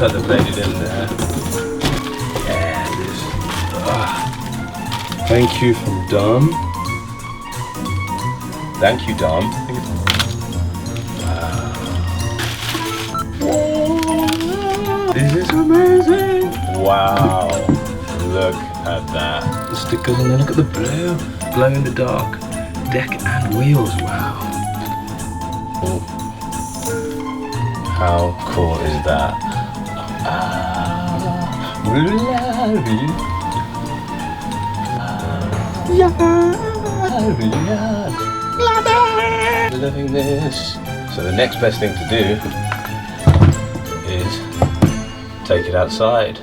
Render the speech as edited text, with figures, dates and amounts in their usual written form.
like they've made it in there. Yeah, it is. Thank you from Dom. Thank you, Dom. Wow. This is amazing. Wow. Look at that. The stickers, and then look at the blue. Glow in the dark. Deck and wheels. Wow. How cool is that? Loving this. So the next best thing to do is take it outside.